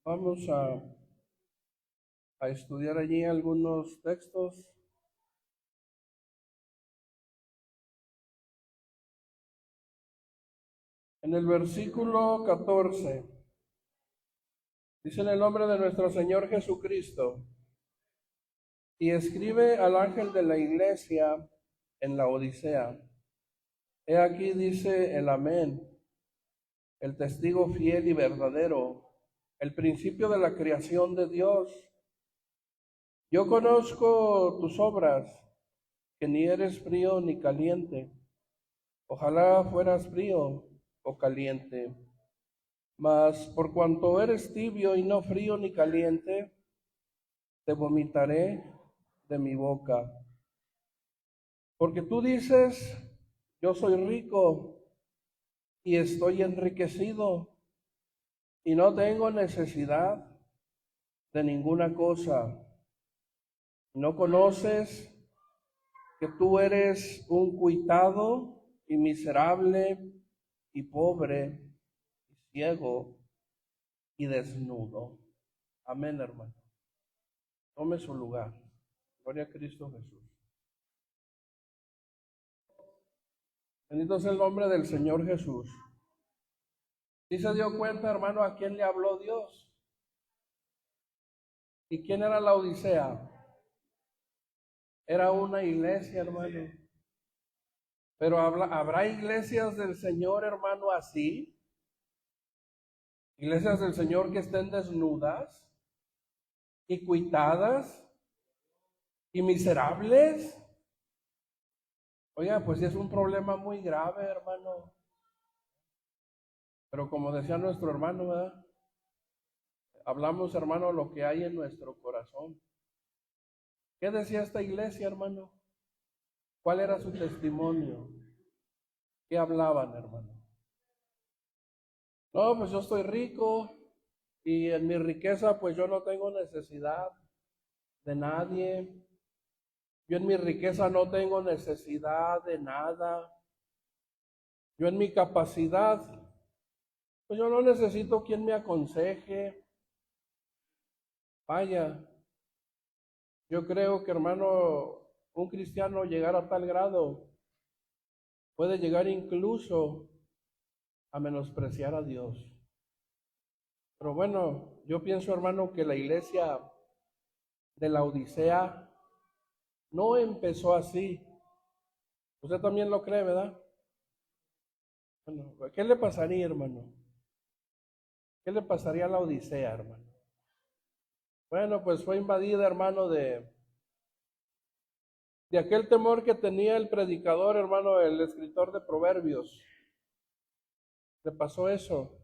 Vamos a estudiar allí algunos textos. En el versículo 14, dice en el nombre de nuestro Señor Jesucristo, y escribe al ángel de la iglesia en la Odisea. He aquí dice el Amén, el testigo fiel y verdadero, el principio de la creación de Dios. Yo conozco tus obras, que ni eres frío ni caliente. Ojalá fueras frío o caliente. Mas por cuanto eres tibio y no frío ni caliente, te vomitaré de mi boca. Porque tú dices, yo soy rico y estoy enriquecido y no tengo necesidad de ninguna cosa. ¿No conoces que tú eres un cuitado y miserable y pobre y ciego y desnudo? Amén, hermano. Tome su lugar. Gloria a Cristo Jesús. Bendito es el nombre del Señor Jesús. ¿Sí se dio cuenta, hermano, a quién le habló Dios? ¿Y quién era la Odisea? Era una iglesia, hermano. Pero ¿habrá iglesias del Señor, hermano, así? Iglesias del Señor que estén desnudas y cuitadas y miserables. Oiga, pues sí es un problema muy grave, hermano. Pero como decía nuestro hermano, ¿verdad? Hablamos, hermano, lo que hay en nuestro corazón. ¿Qué decía esta iglesia, hermano? ¿Cuál era su testimonio? ¿Qué hablaban, hermano? No, pues yo estoy rico y en mi riqueza pues yo no tengo necesidad de nadie. Yo en mi riqueza no tengo necesidad de nada. Yo en mi capacidad, pues yo no necesito quien me aconseje. Vaya, yo creo que, hermano, un cristiano llegar a tal grado puede llegar incluso a menospreciar a Dios. Pero bueno, yo pienso, hermano, que la iglesia de la Odisea no empezó así. Usted también lo cree, ¿verdad? Bueno, ¿qué le pasaría, hermano? ¿Qué le pasaría a la Odisea, hermano? Bueno, pues fue invadida, hermano, de aquel temor que tenía el predicador, hermano, el escritor de Proverbios. Le pasó eso.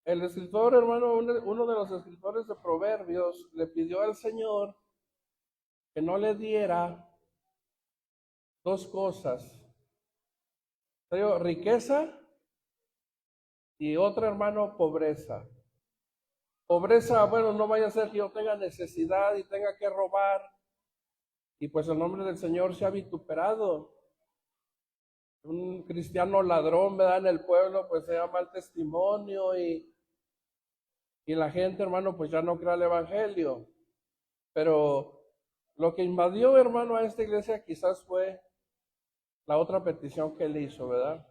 El escritor, hermano, uno de los escritores de Proverbios, le pidió al Señor que no le diera dos cosas. Riqueza y otra, hermano, pobreza. Pobreza, bueno, no vaya a ser que yo tenga necesidad y tenga que robar. Y pues el nombre del Señor se ha vituperado. Un cristiano ladrón, ¿verdad? En el pueblo, pues se da mal testimonio y la gente, hermano, pues ya no cree el evangelio. Pero lo que invadió, hermano, a esta iglesia quizás fue la otra petición que él hizo, ¿verdad?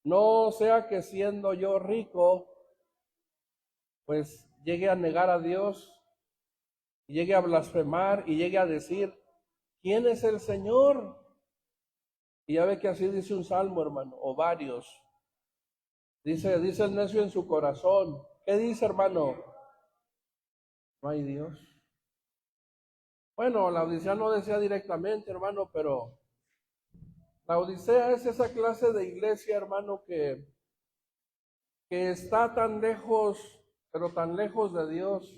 No sea que siendo yo rico, pues llegue a negar a Dios, y llegue a blasfemar y llegue a decir, ¿quién es el Señor? Y ya ve que así dice un salmo, hermano, o varios. Dice el necio en su corazón. ¿Qué dice, hermano? No hay Dios. Bueno, la Odisea no decía directamente, hermano, pero la Odisea es esa clase de iglesia, hermano, que está tan lejos, pero tan lejos de Dios.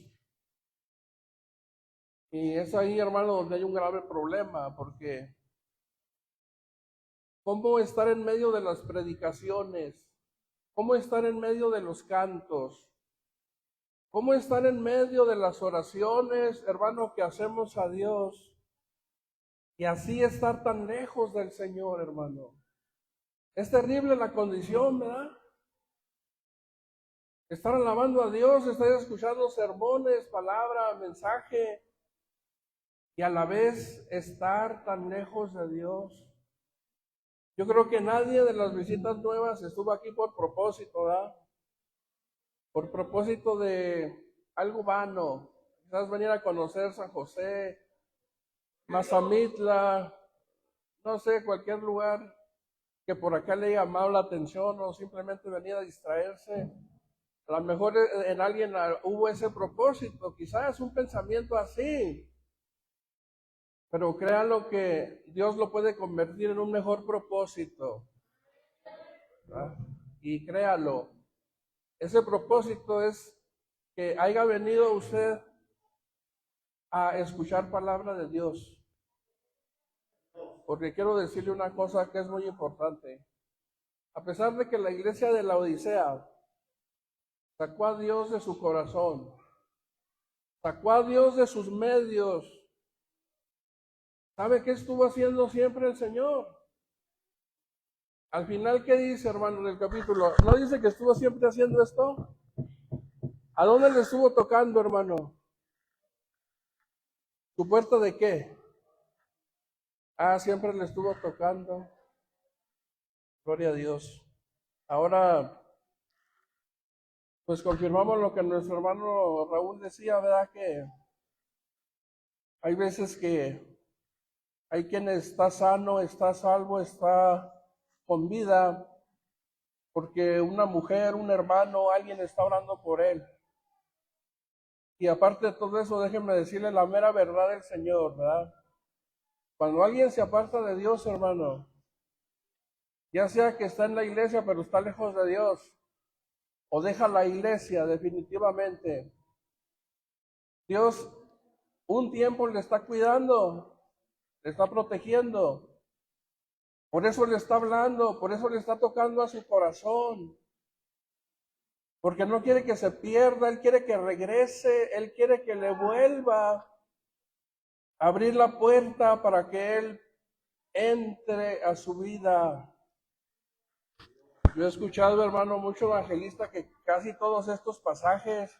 Y es ahí, hermano, donde hay un grave problema, porque ¿cómo estar en medio de las predicaciones? ¿Cómo estar en medio de los cantos? ¿Cómo estar en medio de las oraciones, hermano, que hacemos a Dios? Y así estar tan lejos del Señor, hermano. Es terrible la condición, ¿verdad? estar alabando a Dios, estar escuchando sermones, palabra, mensaje, y a la vez estar tan lejos de Dios. Yo creo que nadie de las visitas nuevas estuvo aquí por propósito, ¿verdad? Por propósito de algo vano. Quizás venir a conocer San José, Mazamitla, no sé, cualquier lugar que por acá le haya llamado la atención o simplemente venir a distraerse. A lo mejor en alguien hubo ese propósito, quizás un pensamiento así, pero créanlo que Dios lo puede convertir en un mejor propósito, ¿verdad? Y créalo, ese propósito es que haya venido usted a escuchar palabra de Dios. Porque quiero decirle una cosa que es muy importante. A pesar de que la iglesia de la Odisea sacó a Dios de su corazón, sacó a Dios de sus medios, ¿sabe qué estuvo haciendo siempre el Señor? Al final, ¿qué dice, hermano, del capítulo? ¿No dice que estuvo siempre haciendo esto? ¿A dónde le estuvo tocando, hermano? ¿Su puerta de qué? Ah, siempre le estuvo tocando. Gloria a Dios. Ahora, pues confirmamos lo que nuestro hermano Raúl decía, ¿verdad? Que hay veces que hay quien está sano, está salvo, está con vida, porque una mujer, un hermano, alguien está orando por él. Y aparte de todo eso, déjenme decirle la mera verdad del Señor, ¿verdad? Cuando alguien se aparta de Dios, hermano, ya sea que está en la iglesia pero está lejos de Dios, o deja la iglesia definitivamente, Dios un tiempo le está cuidando, le está protegiendo. Por eso le está hablando, por eso le está tocando a su corazón. Porque no quiere que se pierda, Él quiere que regrese, Él quiere que le vuelva a abrir la puerta para que Él entre a su vida. Yo he escuchado, hermano, mucho evangelista que casi todos estos pasajes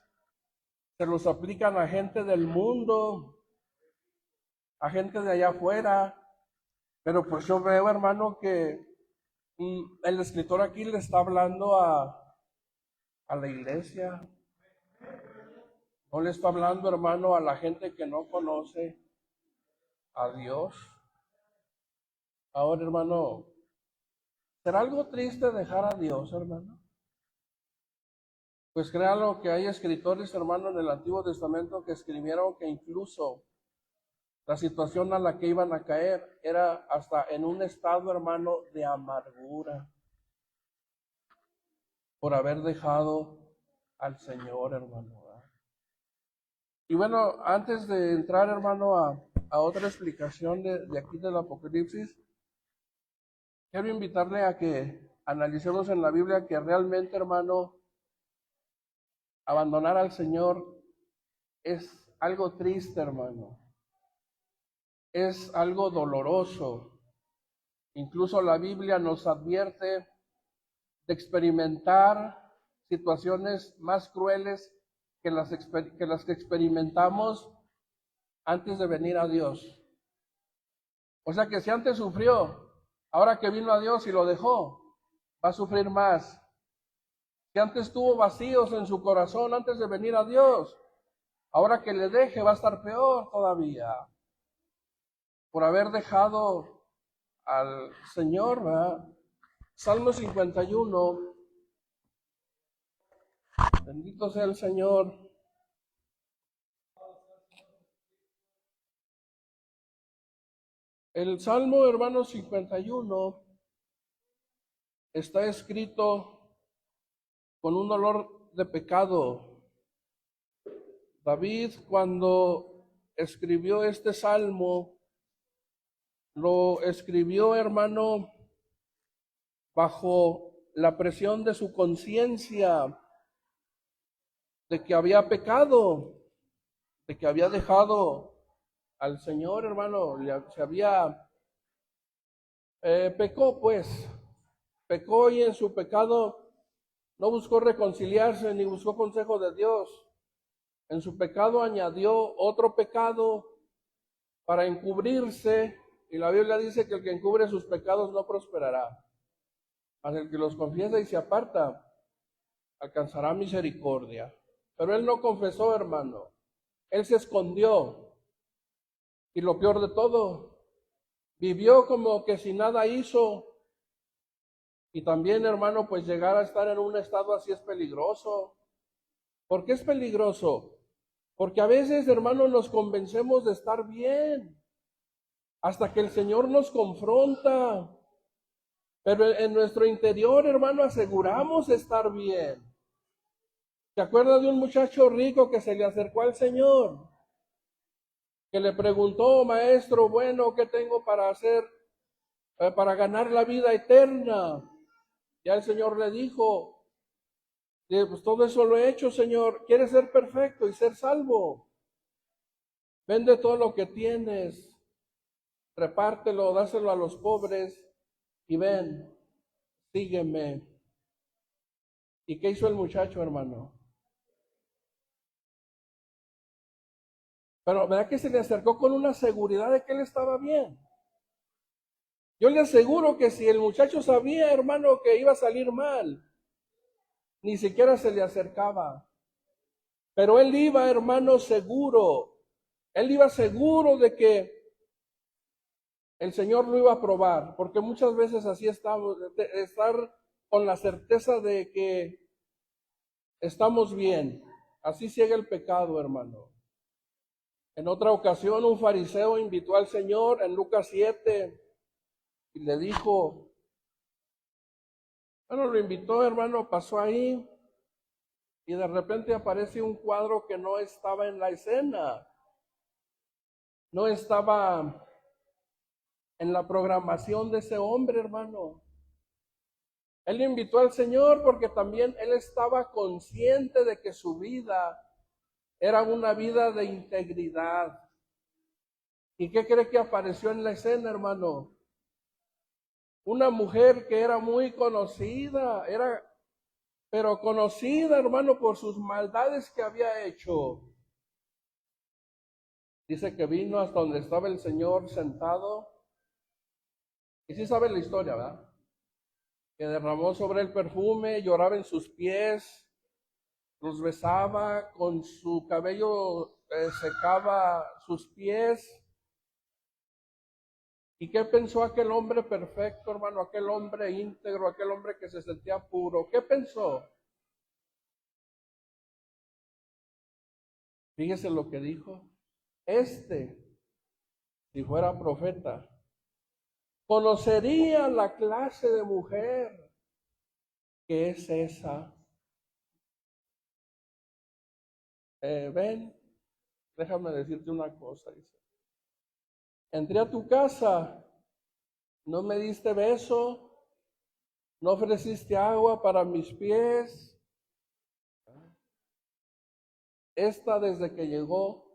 se los aplican a gente del mundo, a gente de allá afuera. Pero pues yo veo, hermano, que el escritor aquí le está hablando a la iglesia. No le está hablando, hermano, a la gente que no conoce a Dios. Ahora, hermano, ¿será algo triste dejar a Dios, hermano? Pues créanlo que hay escritores, hermano, en el Antiguo Testamento que escribieron que incluso la situación a la que iban a caer era hasta en un estado, hermano, de amargura por haber dejado al Señor, hermano. Y bueno, antes de entrar, hermano, a otra explicación de aquí del Apocalipsis, quiero invitarle a que analicemos en la Biblia que realmente, hermano, abandonar al Señor es algo triste, hermano. Es algo doloroso. Incluso la Biblia nos advierte de experimentar situaciones más crueles que las que experimentamos antes de venir a Dios. O sea que si antes sufrió, ahora que vino a Dios y lo dejó, va a sufrir más. Si antes tuvo vacíos en su corazón antes de venir a Dios, ahora que le deje va a estar peor todavía. Por haber dejado al Señor, ¿verdad? Salmo 51. Bendito sea el Señor. El Salmo, hermano, 51 está escrito con un dolor de pecado. David, cuando escribió este salmo, lo escribió, hermano, bajo la presión de su conciencia, de que había pecado, de que había dejado al Señor, hermano, se había, pecó pues, pecó y en su pecado No buscó reconciliarse ni buscó consejo de Dios. En su pecado añadió otro pecado para encubrirse, y la Biblia dice que el que encubre sus pecados no prosperará. Mas el que los confiesa y se aparta, alcanzará misericordia. Pero él no confesó, hermano. Él se escondió. Y lo peor de todo, vivió como que si nada hizo. Y también, hermano, pues llegar a estar en un estado así es peligroso. ¿Por qué es peligroso? Porque a veces, hermano, nos convencemos de estar bien, hasta que el Señor nos confronta. Pero en nuestro interior, hermano, aseguramos estar bien. ¿Se acuerda de un muchacho rico que se le acercó al Señor? Que le preguntó, maestro, bueno, ¿qué tengo para hacer para ganar la vida eterna? Ya el Señor le dijo, pues todo eso lo he hecho, Señor. ¿Quieres ser perfecto y ser salvo? Vende todo lo que tienes, repártelo, dáselo a los pobres y ven, sígueme. ¿Y qué hizo el muchacho, hermano? Pero ¿verdad que se le acercó con una seguridad de que él estaba bien? Yo le aseguro que si el muchacho sabía, hermano, que iba a salir mal, ni siquiera se le acercaba. Pero él iba, hermano, seguro. Él iba seguro de que el Señor lo iba a probar, porque muchas veces así estamos, estar con la certeza de que estamos bien. Así ciega el pecado, hermano. En otra ocasión, un fariseo invitó al Señor en Lucas 7 y le dijo, bueno, lo invitó, hermano, pasó ahí y de repente aparece un cuadro que no estaba en la escena, no estaba en la programación de ese hombre, hermano. Él invitó al Señor porque también él estaba consciente de que su vida era una vida de integridad. ¿Y qué cree que apareció en la escena, hermano? Una mujer que era muy conocida, pero conocida, hermano, por sus maldades que había hecho. Dice que vino hasta donde estaba el Señor sentado. Y sí sabe la historia, ¿verdad? Que derramó sobre el perfume, lloraba en sus pies, los besaba, con su cabello secaba sus pies. ¿Y qué pensó aquel hombre perfecto, hermano? Aquel hombre íntegro, aquel hombre que se sentía puro. ¿Qué pensó? Fíjese lo que dijo. Si fuera profeta, conocería la clase de mujer que es esa. Ven, déjame decirte una cosa, dice. Entré a tu casa, no me diste beso, no ofreciste agua para mis pies. Esta desde que llegó,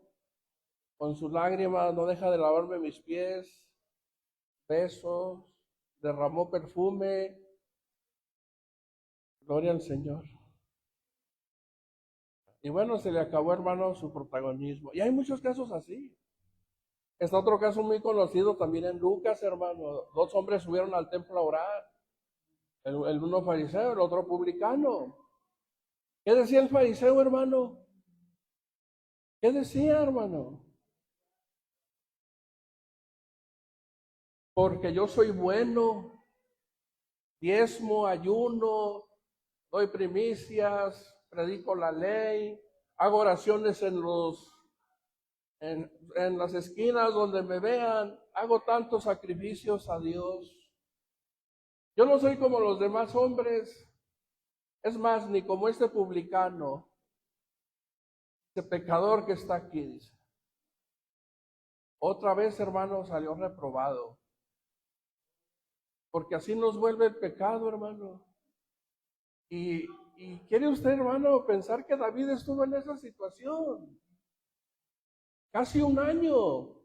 con sus lágrimas, no deja de lavarme mis pies, besos, derramó perfume. Gloria al Señor. Y bueno, se le acabó, hermano, su protagonismo. Y hay muchos casos así. Está otro caso muy conocido también en Lucas, hermano. Dos hombres subieron al templo a orar. El uno fariseo, el otro publicano. ¿Qué decía el fariseo, hermano? ¿Qué decía, hermano? Porque yo soy bueno, diezmo, ayuno, doy primicias, predico la ley, hago oraciones en las esquinas donde me vean, hago tantos sacrificios a Dios. Yo no soy como los demás hombres, es más, ni como este publicano, este pecador que está aquí, dice. Otra vez, hermano, salió reprobado. Porque así nos vuelve el pecado, hermano. Y quiere usted, hermano, pensar que David estuvo en esa situación. Casi un año.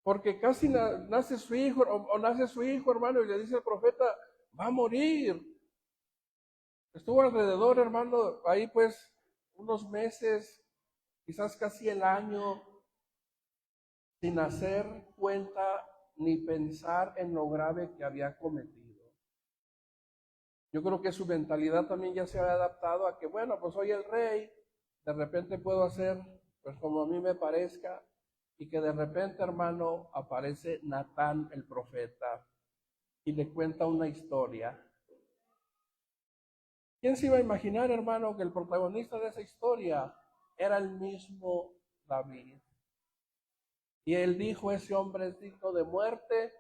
Porque casi nace su hijo, o nace su hijo, hermano, y le dice el profeta, va a morir. Estuvo alrededor, hermano, ahí pues unos meses, quizás casi el año, sin hacer cuenta ni pensar en lo grave que había cometido. Yo creo que su mentalidad también ya se había adaptado a que, bueno, pues soy el rey, de repente puedo hacer pues como a mí me parezca, y que de repente, hermano, aparece Natán el profeta y le cuenta una historia. ¿Quién se iba a imaginar, hermano, que el protagonista de esa historia era el mismo David? Y él dijo, ese hombre es digno de muerte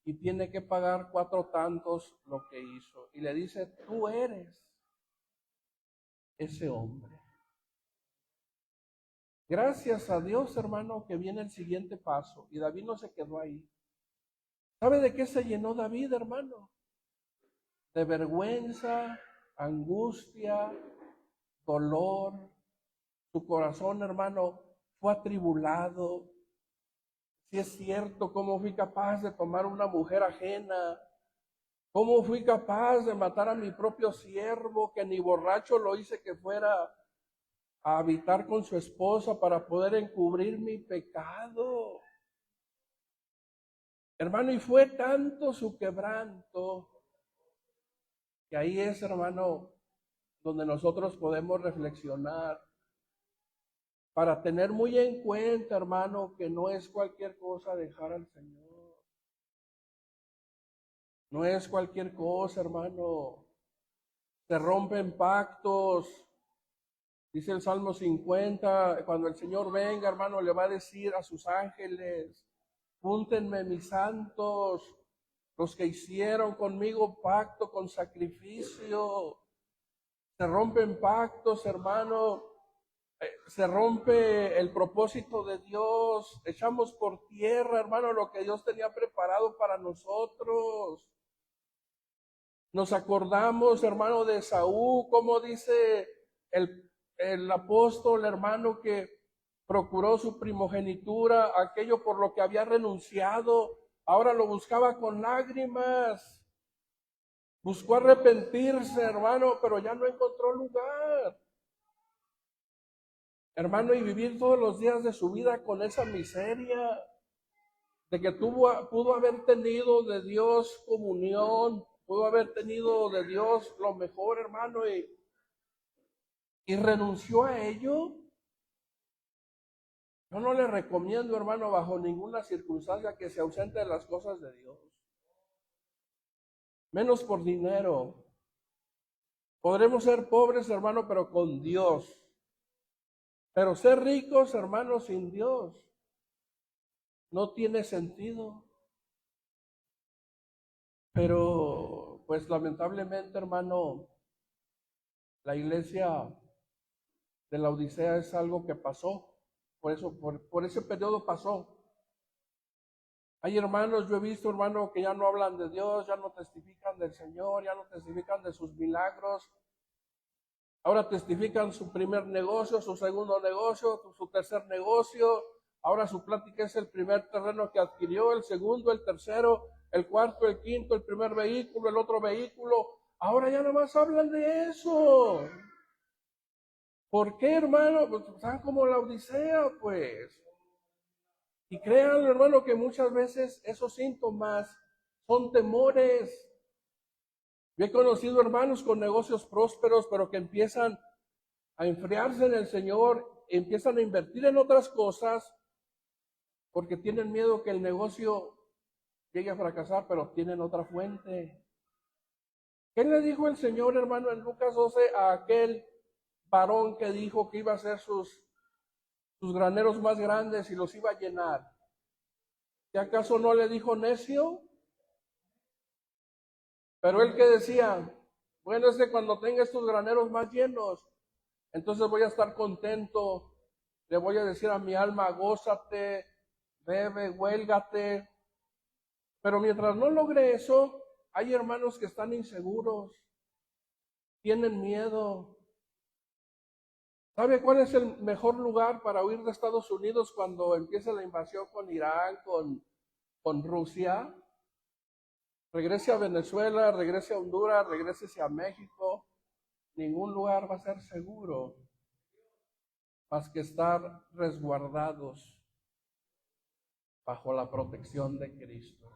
y tiene que pagar 4 tantos lo que hizo. Y le dice, tú eres ese hombre. Gracias a Dios, hermano, que viene el siguiente paso. Y David no se quedó ahí. ¿Sabe de qué se llenó David, hermano? De vergüenza, angustia, dolor. Su corazón, hermano, fue atribulado. Si es cierto, cómo fui capaz de tomar una mujer ajena, cómo fui capaz de matar a mi propio siervo, que ni borracho lo hice que fuera a habitar con su esposa para poder encubrir mi pecado. Hermano, y fue tanto su quebranto que ahí es, hermano, donde nosotros podemos reflexionar para tener muy en cuenta, hermano, que no es cualquier cosa dejar al Señor. No es cualquier cosa, hermano. Se rompen pactos. Dice el Salmo 50, cuando el Señor venga, hermano, le va a decir a sus ángeles, júntenme mis santos, los que hicieron conmigo pacto con sacrificio. Se rompen pactos, hermano. Se rompe el propósito de Dios. Echamos por tierra, hermano, lo que Dios tenía preparado para nosotros. Nos acordamos, hermano, de Saúl, como dice el apóstol, hermano, que procuró su primogenitura, aquello por lo que había renunciado, ahora lo buscaba con lágrimas. Buscó arrepentirse, hermano, pero ya no encontró lugar. Hermano, y vivir todos los días de su vida con esa miseria, de que pudo haber tenido de Dios comunión, pudo haber tenido de Dios lo mejor, hermano, y renunció a ello. Yo no le recomiendo, hermano, bajo ninguna circunstancia que se ausente de las cosas de Dios. Menos por dinero. Podremos ser pobres, hermano, pero con Dios. Pero ser ricos, hermano, sin Dios no tiene sentido. Pero, pues lamentablemente, hermano, la iglesia de la Odisea es algo que pasó. Por eso, por ese periodo pasó. Hay hermanos, yo he visto, hermano, que ya no hablan de Dios, ya no testifican del Señor, ya no testifican de sus milagros. Ahora testifican su primer negocio, su segundo negocio, su tercer negocio. Ahora su plática es el primer terreno que adquirió, el segundo, el tercero, el cuarto, el quinto, el primer vehículo, el otro vehículo. Ahora ya nomás hablan de eso. ¿Por qué, hermano? Pues están como la Odisea, pues. Y créanlo, hermano, que muchas veces esos síntomas son temores. Yo he conocido hermanos con negocios prósperos, pero que empiezan a enfriarse en el Señor, empiezan a invertir en otras cosas, porque tienen miedo que el negocio llegue a fracasar, pero tienen otra fuente. ¿Qué le dijo el Señor, hermano, en Lucas 12 a aquel varón que dijo que iba a hacer sus graneros más grandes y los iba a llenar? ¿Y acaso no le dijo necio? Pero él que decía, bueno, es que cuando tenga estos graneros más llenos, entonces voy a estar contento, le voy a decir a mi alma, gózate, bebe, huélgate. Pero mientras no logre eso, hay hermanos que están inseguros, tienen miedo. ¿Sabe cuál es el mejor lugar para huir de Estados Unidos cuando empiece la invasión con Irán, con Rusia? Regrese a Venezuela, regrese a Honduras, regrese a México. ningún lugar va a ser seguro más que estar resguardados bajo la protección de Cristo.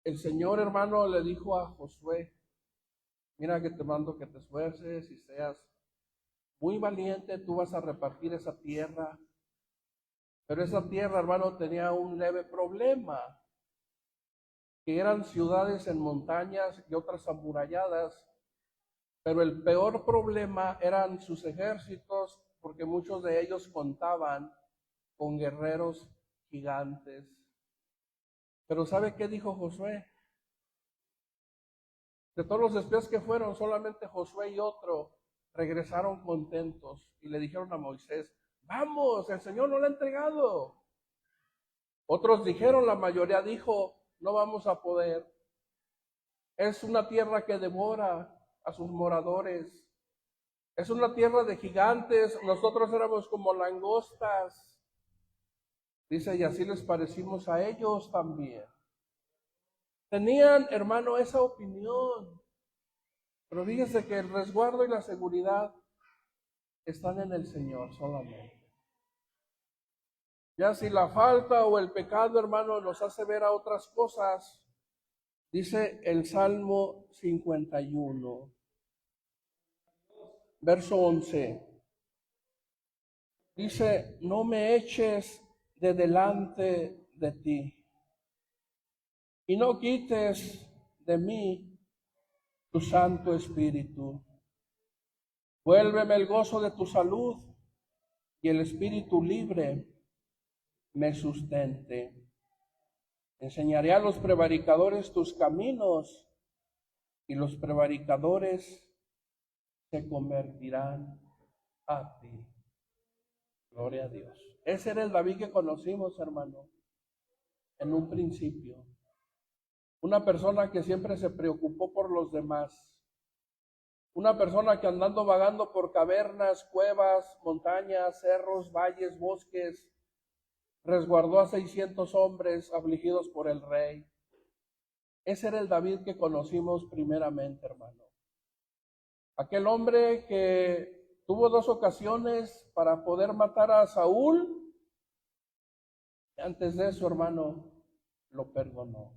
El Señor, hermano, le dijo a Josué: mira que te mando que te esfuerces y seas muy valiente, tú vas a repartir esa tierra. Pero esa tierra, hermano, tenía un leve problema, que eran ciudades en montañas y otras amuralladas, pero el peor problema eran sus ejércitos, porque muchos de ellos contaban con guerreros gigantes. Pero ¿sabe qué dijo Josué? De todos los espías que fueron, solamente Josué y otro regresaron contentos y le dijeron a Moisés: vamos, el Señor nos lo ha entregado. Otros dijeron, la mayoría dijo: no vamos a poder. Es una tierra que devora a sus moradores. Es una tierra de gigantes. Nosotros éramos como langostas. Dice, y así les parecimos a ellos también. Tenían, hermano, esa opinión. Pero fíjese que el resguardo y la seguridad están en el Señor solamente. Ya si la falta o el pecado, hermano, nos hace ver a otras cosas, dice el Salmo 51, verso 11. Dice, no me eches de delante de ti y no quites de mí tu Santo Espíritu. Vuélveme el gozo de tu salud y el espíritu libre me sustente. Enseñaré a los prevaricadores tus caminos y los prevaricadores se convertirán a ti. Gloria a Dios. Ese era el David que conocimos, hermano, en un principio. Una persona que siempre se preocupó por los demás. Una persona que andando vagando por cavernas, cuevas, montañas, cerros, valles, bosques, resguardó a 600 hombres afligidos por el rey. Ese era el David que conocimos primeramente, hermano. Aquel hombre que tuvo 2 ocasiones para poder matar a Saúl. Antes de eso, hermano, lo perdonó.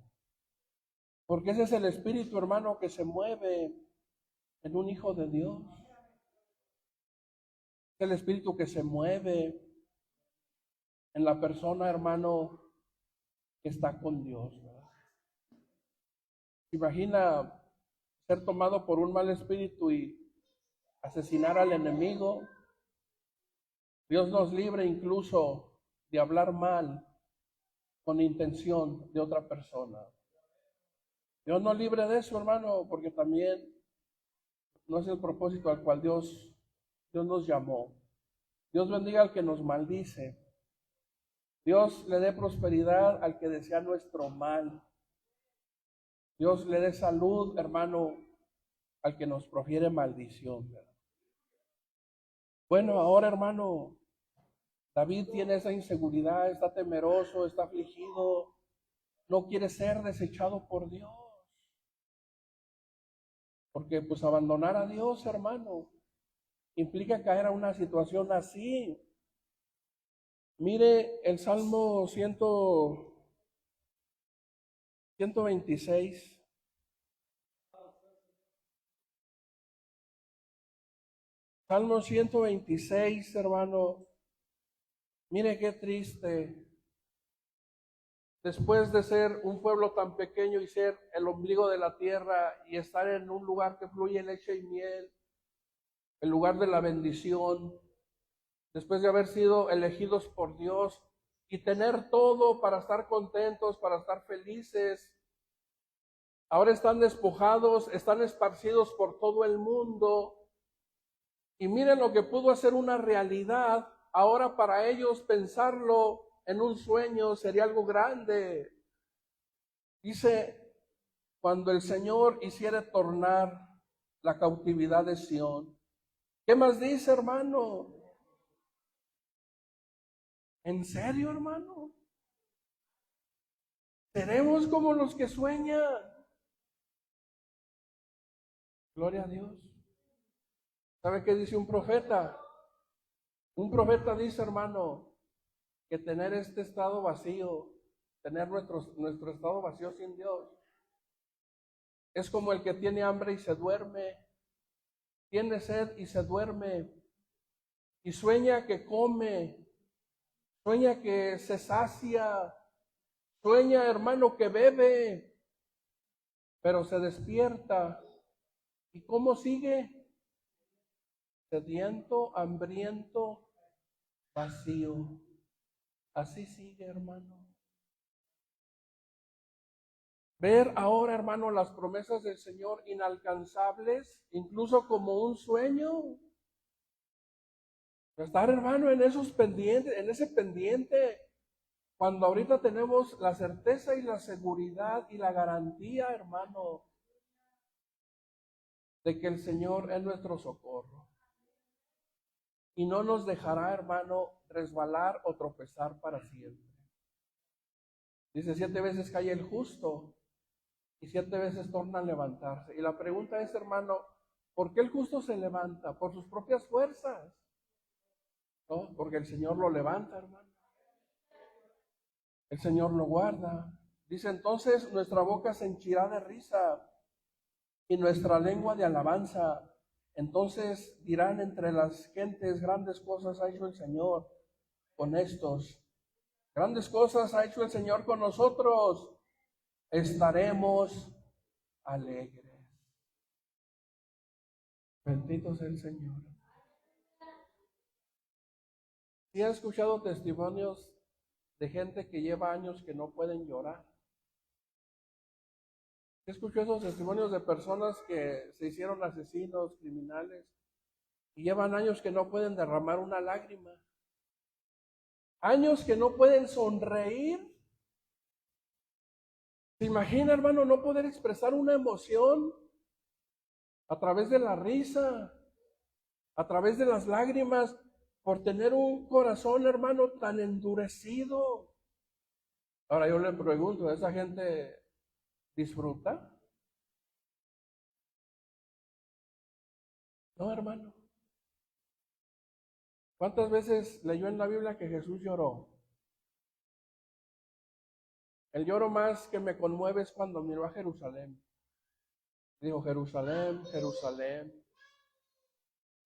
Porque ese es el espíritu, hermano, que se mueve en un hijo de Dios. Es el espíritu que se mueve en la persona, hermano, que está con Dios, ¿verdad? Imagina ser tomado por un mal espíritu y asesinar al enemigo. Dios nos libre incluso de hablar mal con intención de otra persona. Dios nos libre de eso, hermano, porque también no es el propósito al cual Dios nos llamó. Dios bendiga al que nos maldice. Dios le dé prosperidad al que desea nuestro mal. Dios le dé salud, hermano, al que nos profiere maldición, ¿verdad? Bueno, ahora, hermano, David tiene esa inseguridad, está temeroso, está afligido, no quiere ser desechado por Dios. Porque pues abandonar a Dios, hermano, implica caer a una situación así. Mire el Salmo 126. Salmo 126, hermano. Mire qué triste. Después de ser un pueblo tan pequeño y ser el ombligo de la tierra y estar en un lugar que fluye leche y miel, el lugar de la bendición, después de haber sido elegidos por Dios y tener todo para estar contentos, para estar felices, ahora están despojados, están esparcidos por todo el mundo. Y miren lo que pudo hacer una realidad. Ahora para ellos pensarlo en un sueño sería algo grande. Dice, cuando el Señor hiciere tornar la cautividad de Sión. ¿Qué más dice, hermano? ¿En serio, hermano? ¿Seremos como los que sueñan? Gloria a Dios. ¿Sabe qué dice un profeta? Un profeta dice, hermano, que tener este estado vacío, tener nuestro estado vacío sin Dios, es como el que tiene hambre y se duerme, tiene sed y se duerme, y sueña que come, sueña que se sacia, sueña, hermano, que bebe, pero se despierta. ¿Y cómo sigue? Sediento, hambriento, vacío. Así sigue, hermano. Ver ahora, hermano, las promesas del Señor inalcanzables, incluso como un sueño. Estar, hermano, en esos pendientes, en ese pendiente, cuando ahorita tenemos la certeza y la seguridad y la garantía, hermano, de que el Señor es nuestro socorro. Y no nos dejará, hermano, resbalar o tropezar para siempre. Dice, 7 veces cae el justo y 7 veces torna a levantarse. Y la pregunta es, hermano, ¿por qué el justo se levanta? ¿Por sus propias fuerzas? No, porque el Señor lo levanta, hermano. El Señor lo guarda. Dice, entonces nuestra boca se henchirá de risa y nuestra lengua de alabanza. Entonces dirán entre las gentes, grandes cosas ha hecho el Señor con estos. Grandes cosas ha hecho el Señor con nosotros. Estaremos alegres. Bendito sea el Señor. ¿Sí han escuchado testimonios de gente que lleva años que no pueden llorar? Escucho esos testimonios de personas que se hicieron asesinos, criminales, y llevan años que no pueden derramar una lágrima. Años que no pueden sonreír. ¿Se imagina, hermano, no poder expresar una emoción a través de la risa, a través de las lágrimas, por tener un corazón, hermano, tan endurecido? Ahora yo le pregunto, ¿esa gente disfruta? No, hermano. ¿Cuántas veces leyó en la Biblia que Jesús lloró? El lloro más que me conmueve es cuando miró a Jerusalén. Dijo, Jerusalén, Jerusalén,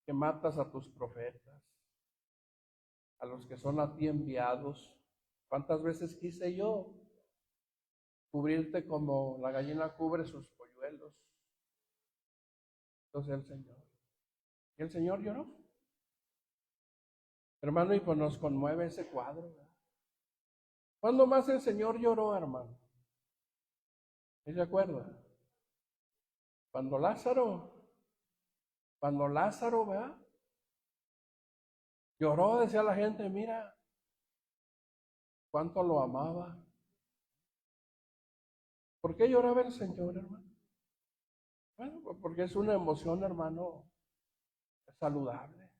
que matas a tus profetas, a los que son a ti enviados. ¿Cuántas veces quise yo cubrirte como la gallina cubre sus polluelos? Entonces el Señor. ¿Y el Señor lloró? Hermano, y pues nos conmueve ese cuadro, ¿verdad? ¿Cuándo más el Señor lloró, hermano? ¿Sí se acuerda? Cuando Lázaro, ¿verdad? Lloró, decía la gente, mira cuánto lo amaba. ¿Por qué lloraba el Señor, hermano? Bueno, pues porque es una emoción, hermano, saludable.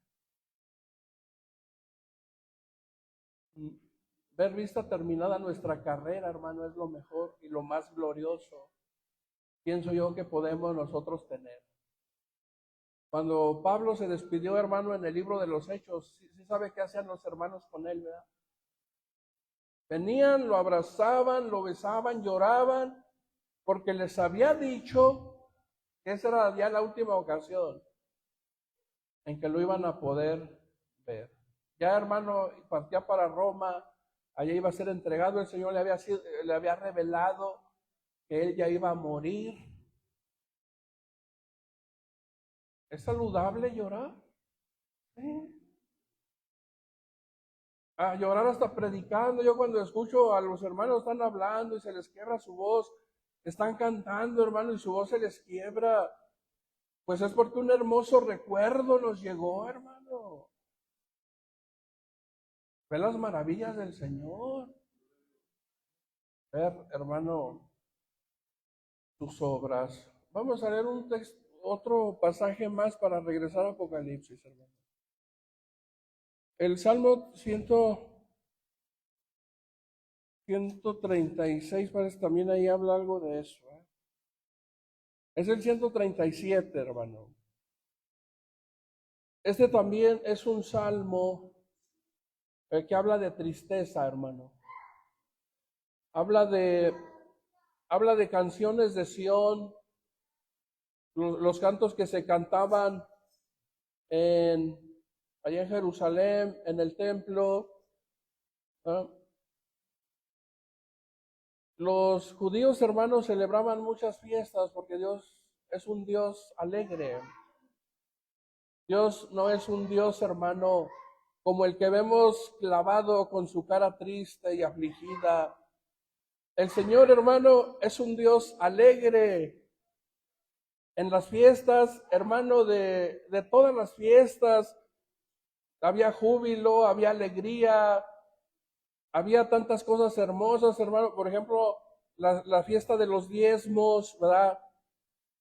Ver vista terminada nuestra carrera, hermano, es lo mejor y lo más glorioso, pienso yo, que podemos nosotros tener. Cuando Pablo se despidió, hermano, en el libro de los Hechos, ¿sí sabe qué hacían los hermanos con él, verdad? Venían, lo abrazaban, lo besaban, lloraban, porque les había dicho que esa era ya la última ocasión en que lo iban a poder ver. Ya, hermano, partía para Roma, allá iba a ser entregado, el Señor le había revelado que él ya iba a morir. ¿Es saludable llorar? Sí. A llorar hasta predicando. Yo cuando escucho a los hermanos están hablando y se les quiebra su voz, están cantando, hermano, y su voz se les quiebra, pues es porque un hermoso recuerdo nos llegó, hermano. Ver las maravillas del Señor. Ver, hermano, tus obras. Vamos a leer un texto, otro pasaje más para regresar a Apocalipsis, hermano. El Salmo 136, parece también ahí habla algo de eso. Es el 137, hermano. Este también es un salmo que habla de tristeza, hermano. Habla de canciones de Sión, los cantos que se cantaban allá en Jerusalén, en el templo. ¿Ah? Los judíos, hermanos, celebraban muchas fiestas porque Dios es un Dios alegre. Dios no es un Dios, hermano, como el que vemos clavado con su cara triste y afligida. El Señor, hermano, es un Dios alegre. En las fiestas, hermano, de todas las fiestas, había júbilo, había alegría, había tantas cosas hermosas, hermano. Por ejemplo, la fiesta de los diezmos, ¿verdad?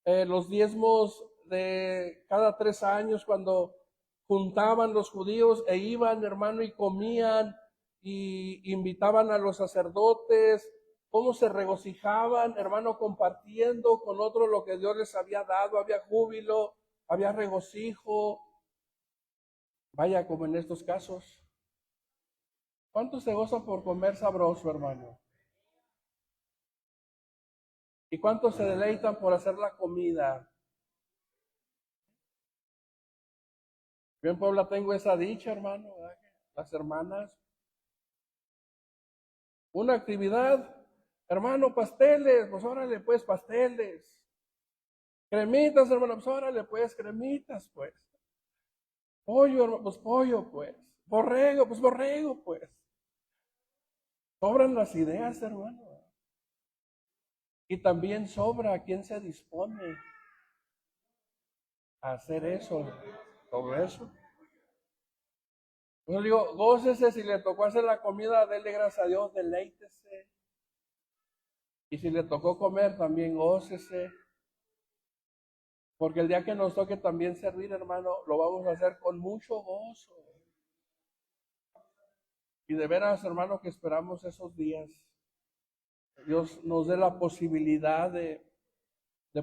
Los diezmos de cada 3 años, cuando juntaban los judíos e iban, hermano, y comían y invitaban a los sacerdotes, cómo se regocijaban, hermano, compartiendo con otros lo que Dios les había dado. Había júbilo, había regocijo. Vaya, como en estos casos. ¿Cuántos se gozan por comer sabroso, hermano? ¿Y cuántos se deleitan por hacer la comida? Yo en Puebla tengo esa dicha, hermano, ¿verdad? Las hermanas. Una actividad, hermano, pasteles, pues órale, pues pasteles. Cremitas, hermano, pues órale, pues cremitas, pues. Pollo, hermano, pues pollo, pues. Borrego, pues borrego, pues. Sobran las ideas, hermano. Y también sobra quien se dispone a hacer eso, todo eso. Yo digo, gócese, si le tocó hacer la comida, dele gracias a Dios, deleítese. Y si le tocó comer, también gócese. Porque el día que nos toque también servir, hermano, lo vamos a hacer con mucho gozo. Y de veras, hermano, que esperamos esos días. Dios nos dé la posibilidad de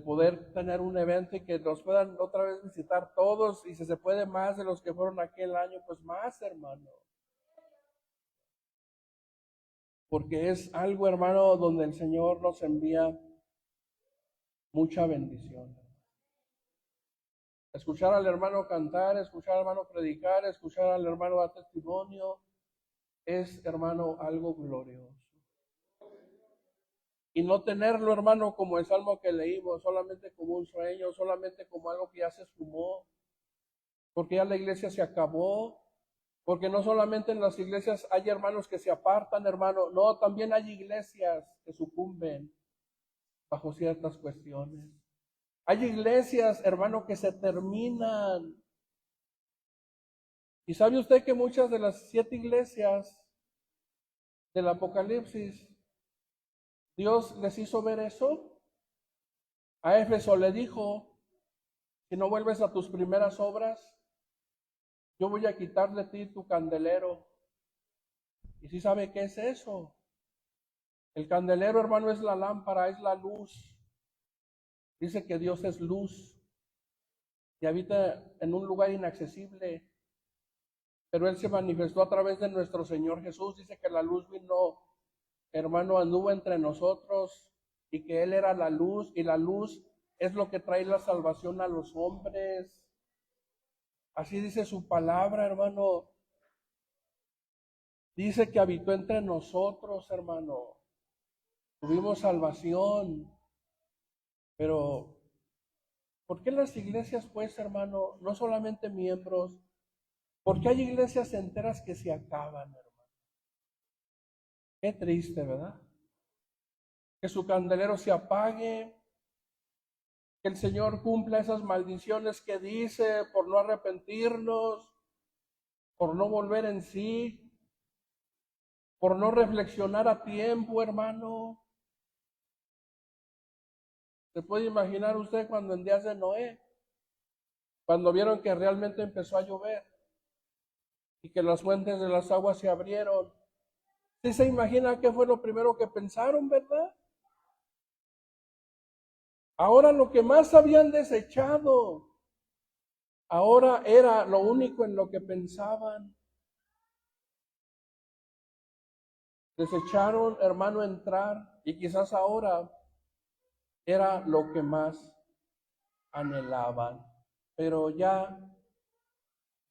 poder tener un evento y que nos puedan otra vez visitar todos. Y si se puede más de los que fueron aquel año, pues más, hermano. Porque es algo, hermano, donde el Señor nos envía mucha bendición. Escuchar al hermano cantar, escuchar al hermano predicar, escuchar al hermano dar testimonio, es, hermano, algo glorioso. Y no tenerlo, hermano, como el salmo que leímos, solamente como un sueño, solamente como algo que ya se esfumó, porque ya la iglesia se acabó, porque no solamente en las iglesias hay hermanos que se apartan, hermano, no, también hay iglesias que sucumben bajo ciertas cuestiones. Hay iglesias, hermano, que se terminan. ¿Y sabe usted que muchas de las 7 iglesias del Apocalipsis, Dios les hizo ver eso? A Éfeso le dijo, si no vuelves a tus primeras obras, yo voy a quitar de ti tu candelero. ¿Y si sabe qué es eso? El candelero, hermano, es la lámpara, es la luz. Dice que Dios es luz y habita en un lugar inaccesible. Pero Él se manifestó a través de nuestro Señor Jesús. Dice que la luz vino, hermano, anduvo entre nosotros y que Él era la luz, y la luz es lo que trae la salvación a los hombres. Así dice su palabra, hermano. Dice que habitó entre nosotros, hermano. Tuvimos salvación. Pero, ¿por qué las iglesias, pues, hermano, no solamente miembros? Porque hay iglesias enteras que se acaban, hermano. Qué triste, ¿verdad? Que su candelero se apague, que el Señor cumpla esas maldiciones que dice por no arrepentirnos, por no volver en sí, por no reflexionar a tiempo, hermano. ¿Se puede imaginar usted cuando en días de Noé, cuando vieron que realmente empezó a llover y que las fuentes de las aguas se abrieron? ¿Sí se imagina qué fue lo primero que pensaron, verdad? Ahora lo que más habían desechado, ahora era lo único en lo que pensaban. Desecharon, hermano, entrar y quizás ahora era lo que más anhelaban. Pero ya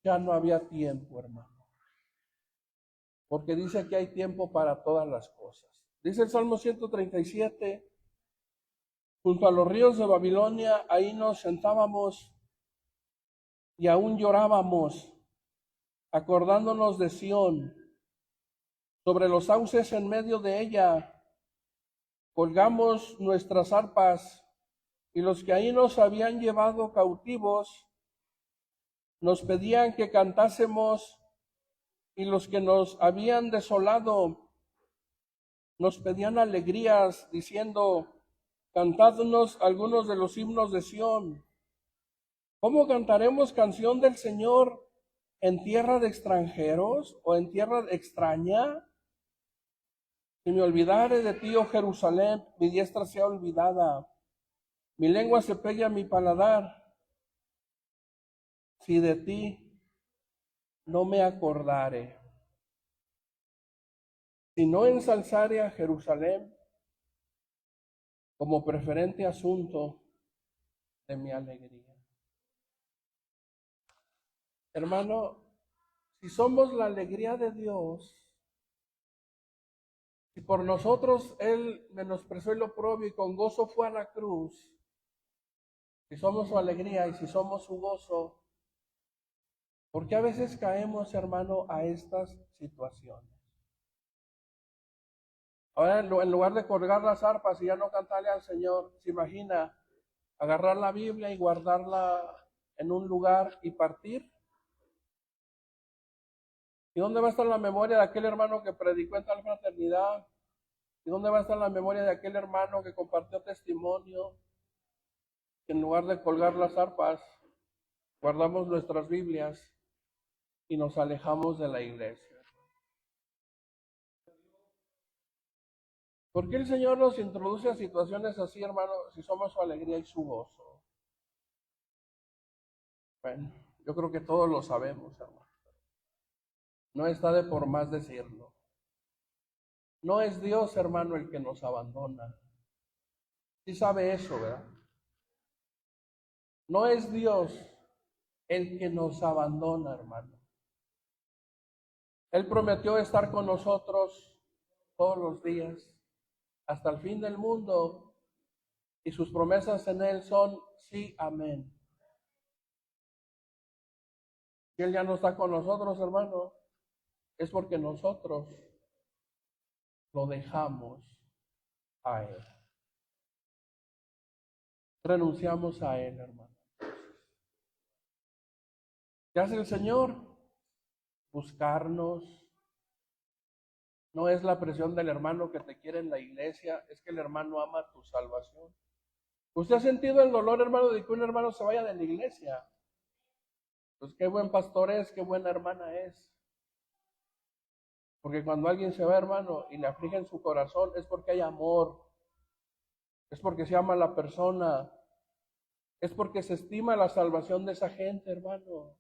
no había tiempo, hermano. Porque dice que hay tiempo para todas las cosas. Dice el Salmo 137, junto a los ríos de Babilonia, ahí nos sentábamos y aún llorábamos, acordándonos de Sión. Sobre los sauces en medio de ella, colgamos nuestras arpas, y los que ahí nos habían llevado cautivos, nos pedían que cantásemos, y los que nos habían desolado, nos pedían alegrías, diciendo, cantadnos algunos de los himnos de Sión. ¿Cómo cantaremos canción del Señor en tierra de extranjeros o en tierra extraña? Si me olvidare de ti, oh Jerusalén, mi diestra sea olvidada, mi lengua se pegue a mi paladar, si de ti no me acordare. Si no ensalzare a Jerusalén como preferente asunto de mi alegría. Hermano, si somos la alegría de Dios, si por nosotros Él menospreció el oprobio y con gozo fue a la cruz, si somos su alegría y si somos su gozo, ¿por qué a veces caemos, hermano, a estas situaciones? Ahora, en lugar de colgar las arpas y ya no cantarle al Señor, se imagina agarrar la Biblia y guardarla en un lugar y partir. ¿Y dónde va a estar la memoria de aquel hermano que predicó en tal fraternidad? ¿Y dónde va a estar la memoria de aquel hermano que compartió testimonio? Que en lugar de colgar las arpas, guardamos nuestras Biblias y nos alejamos de la iglesia. ¿Por qué el Señor nos introduce a situaciones así, hermano, si somos su alegría y su gozo? Bueno, yo creo que todos lo sabemos, hermano. No está de por más decirlo. No es Dios, hermano, el que nos abandona. Sí sabe eso, ¿verdad? No es Dios el que nos abandona, hermano. Él prometió estar con nosotros todos los días hasta el fin del mundo, y sus promesas en Él son sí, amén. Si Él ya no está con nosotros, hermano, es porque nosotros lo dejamos a Él. Renunciamos a Él, hermano. ¿Qué hace el Señor? Buscarnos. No es la presión del hermano que te quiere en la iglesia, es que el hermano ama tu salvación. ¿Usted ha sentido el dolor, hermano, de que un hermano se vaya de la iglesia? Pues qué buen pastor es, qué buena hermana es. Porque cuando alguien se va, hermano, y le aflige en su corazón, es porque hay amor, es porque se ama a la persona, es porque se estima la salvación de esa gente, hermano.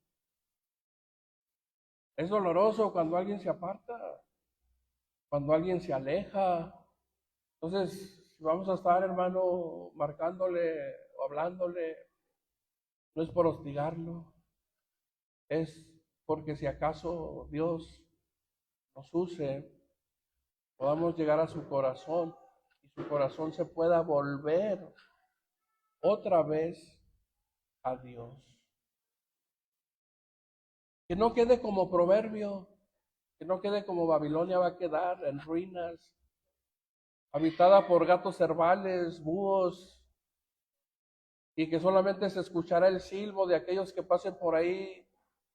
Es doloroso cuando alguien se aparta, cuando alguien se aleja. Entonces, si vamos a estar, hermano, marcándole o hablándole, no es por hostigarlo, es porque si acaso Dios nos use, podamos llegar a su corazón y su corazón se pueda volver otra vez a Dios. Que no quede como proverbio, que no quede como Babilonia va a quedar en ruinas, habitada por gatos cervales, búhos, y que solamente se escuchará el silbo de aquellos que pasen por ahí.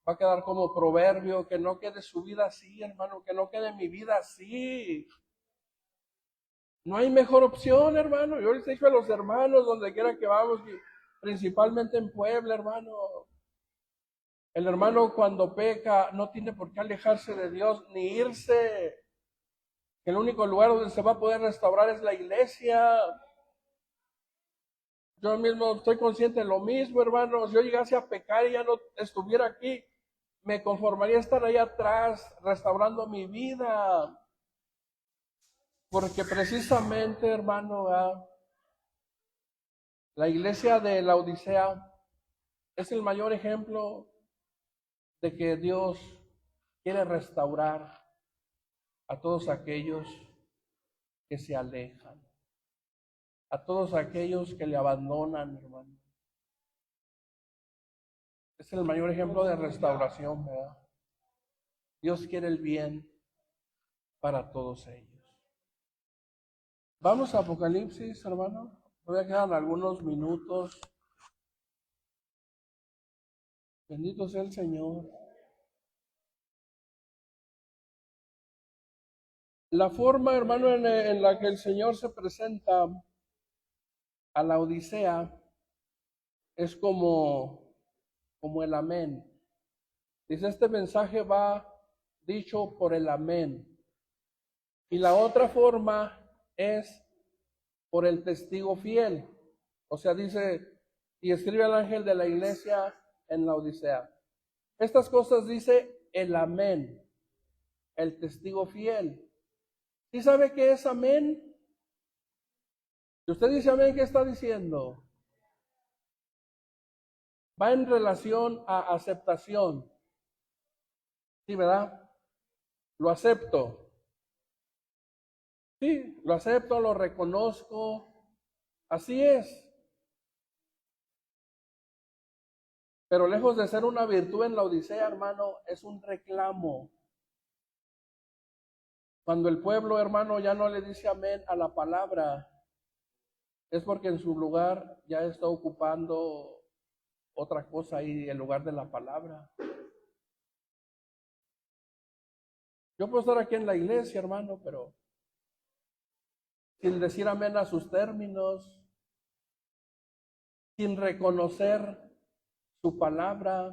Va a quedar como proverbio. Que no quede su vida así, hermano, que no quede mi vida así. No hay mejor opción, hermano. Yo les he dicho a los hermanos, donde quiera que vamos, principalmente en Puebla, hermano. El hermano cuando peca no tiene por qué alejarse de Dios ni irse. El único lugar donde se va a poder restaurar es la iglesia. Yo mismo estoy consciente de lo mismo, hermanos. Yo llegase a pecar y ya no estuviera aquí, me conformaría estar ahí atrás, restaurando mi vida. Porque precisamente, hermano, la iglesia de la Odisea es el mayor ejemplo de que Dios quiere restaurar a todos aquellos que se alejan, a todos aquellos que le abandonan, hermano. Es el mayor ejemplo de restauración, ¿verdad? Dios quiere el bien para todos ellos. Vamos a Apocalipsis, hermano. Todavía quedan algunos minutos. Bendito sea el Señor. La forma, hermano, en la que el Señor se presenta a la Odisea es como el amén. Dice, este mensaje va dicho por el amén. Y la otra forma es por el testigo fiel. O sea, dice, y escribe al ángel de la iglesia en la Odisea. Estas cosas dice el amén, el testigo fiel. ¿Sí sabe qué es amén? Si usted dice amén, ¿qué está diciendo? Va en relación a aceptación. ¿Sí, verdad? Lo acepto. Sí, lo acepto, lo reconozco. Así es. Pero lejos de ser una virtud en la Odisea, hermano, es un reclamo. Cuando el pueblo, hermano, ya no le dice amén a la palabra, es porque en su lugar ya está ocupando otra cosa ahí en lugar de la palabra. Yo puedo estar aquí en la iglesia, hermano, pero sin decir amén a sus términos, sin reconocer su palabra.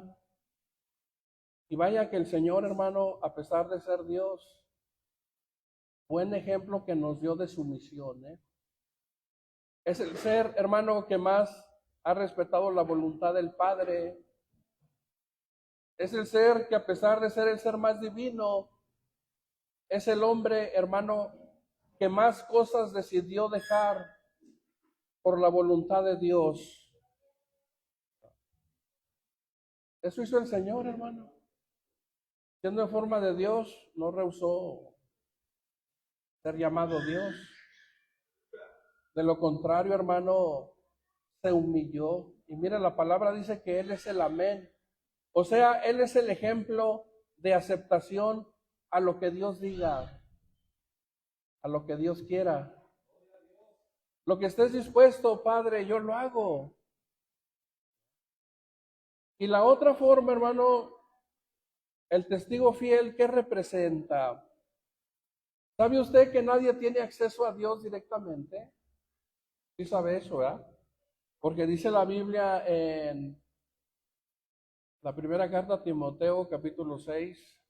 Y vaya que el Señor, hermano, a pesar de ser Dios, buen ejemplo que nos dio de sumisión, ¿eh? Es el ser, hermano, que más ha respetado la voluntad del Padre. Es el ser que a pesar de ser el ser más divino, es el hombre, hermano, que más cosas decidió dejar por la voluntad de Dios. Eso hizo el Señor, hermano. Siendo en forma de Dios, no rehusó ser llamado Dios. De lo contrario, hermano, se humilló. Y mira, la palabra dice que Él es el amén. O sea, Él es el ejemplo de aceptación a lo que Dios diga, a lo que Dios quiera. Lo que estés dispuesto, Padre, yo lo hago. Y la otra forma, hermano, el testigo fiel, ¿qué representa? ¿Sabe usted que nadie tiene acceso a Dios directamente? Sí sabe eso, ¿verdad? Porque dice la Biblia en la primera carta a Timoteo, capítulo 6,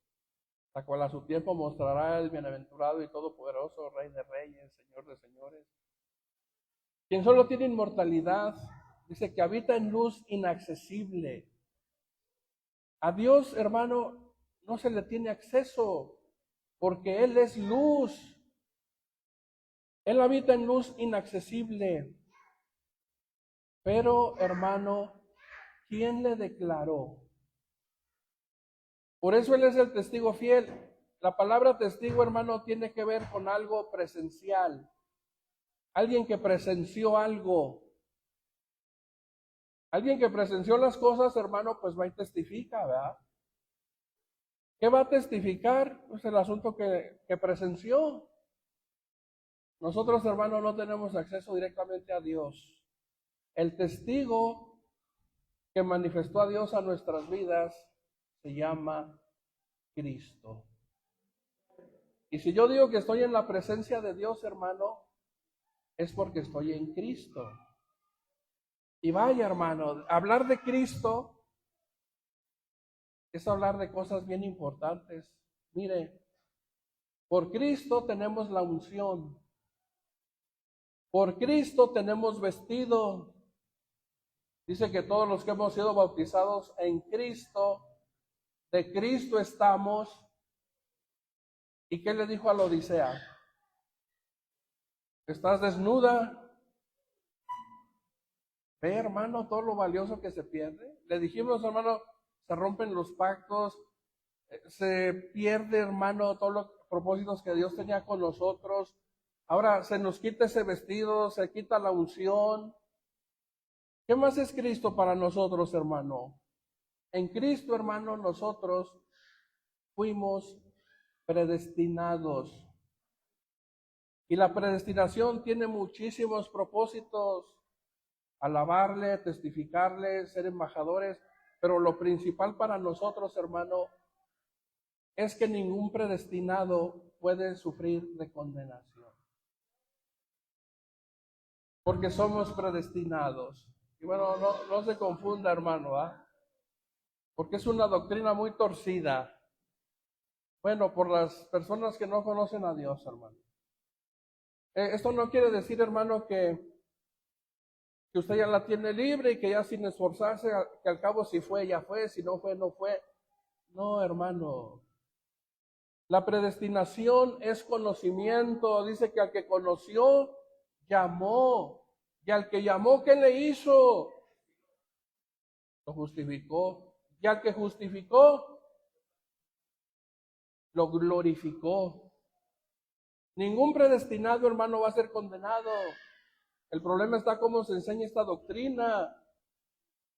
la cual a su tiempo mostrará el bienaventurado y todopoderoso, Rey de reyes, Señor de señores, quien solo tiene inmortalidad, dice que habita en luz inaccesible. A Dios, hermano, no se le tiene acceso, porque Él es luz. Él habita en luz inaccesible. Pero, hermano, ¿quién le declaró? Por eso Él es el testigo fiel. La palabra testigo, hermano, tiene que ver con algo presencial. Alguien que presenció algo. Alguien que presenció las cosas, hermano, pues va y testifica, ¿verdad? ¿Qué va a testificar? Pues el asunto que presenció. Nosotros, hermanos, no tenemos acceso directamente a Dios. El testigo que manifestó a Dios a nuestras vidas se llama Cristo. Y si yo digo que estoy en la presencia de Dios, hermano, es porque estoy en Cristo. Y vaya, hermano, hablar de Cristo es hablar de cosas bien importantes. Mire, por Cristo tenemos la unción. Por Cristo tenemos vestido. Dice que todos los que hemos sido bautizados en Cristo, de Cristo estamos. ¿Y qué le dijo a la Odisea? ¿Estás desnuda? Ve, hermano, todo lo valioso que se pierde. Le dijimos, hermano, se rompen los pactos, se pierde, hermano, todos los propósitos que Dios tenía con nosotros. Ahora se nos quita ese vestido, se quita la unción. ¿Qué más es Cristo para nosotros, hermano? En Cristo, hermano, nosotros fuimos predestinados. Y la predestinación tiene muchísimos propósitos. Alabarle, testificarle, ser embajadores. Pero lo principal para nosotros, hermano, es que ningún predestinado puede sufrir de condenación. Porque somos predestinados. Y bueno, no se confunda, hermano, ¿ah? Porque es una doctrina muy torcida. Bueno, por las personas que no conocen a Dios, hermano. Esto no quiere decir, hermano, que usted ya la tiene libre y que ya sin esforzarse, que al cabo si fue, ya fue, si no fue, no fue. No, hermano. La predestinación es conocimiento. Dice que al que conoció, llamó. Y al que llamó, ¿qué le hizo? Lo justificó. Y al que justificó, lo glorificó. Ningún predestinado, hermano, va a ser condenado. El problema está cómo se enseña esta doctrina.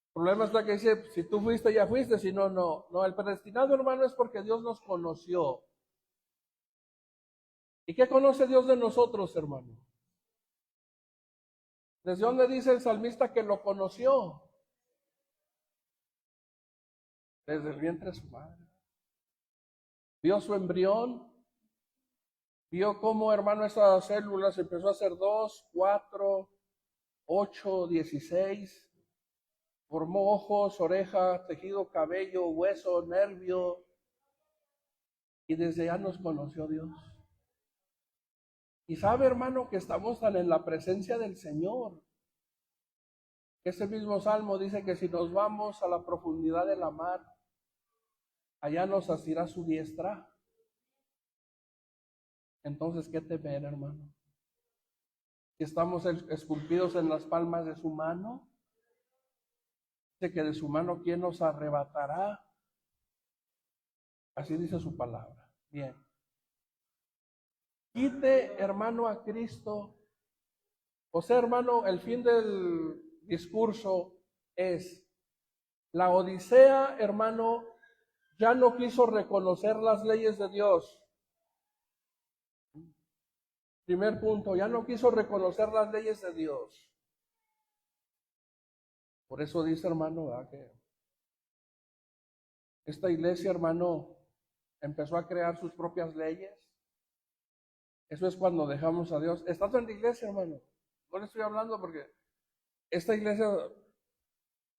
El problema está que dice, si tú fuiste, ya fuiste, si no, no. No, el predestinado, hermano, es porque Dios nos conoció. ¿Y qué conoce Dios de nosotros, hermano? ¿Desde dónde dice el salmista que lo conoció? Desde el vientre de su madre. Vio su embrión. Vio cómo, hermano, esas células empezó a hacer 2, 4, 8, 16. Formó ojos, orejas, tejido, cabello, hueso, nervio. Y desde ya nos conoció Dios. Y sabe, hermano, que estamos tan en la presencia del Señor. Ese mismo salmo dice que si nos vamos a la profundidad de la mar, allá nos asirá su diestra. Entonces, ¿qué temer, hermano? Que estamos esculpidos en las palmas de su mano. Dice que de su mano, ¿quién nos arrebatará? Así dice su palabra. Bien. Quite, hermano, a Cristo. O sea, hermano, el fin del discurso es, la Odisea, hermano, ya no quiso reconocer las leyes de Dios. Primer punto, ya no quiso reconocer las leyes de Dios. Por eso dice, hermano, ¿verdad?, que esta iglesia, hermano, empezó a crear sus propias leyes. Eso es cuando dejamos a Dios. ¿Estás en la iglesia, hermano? No le estoy hablando porque esta iglesia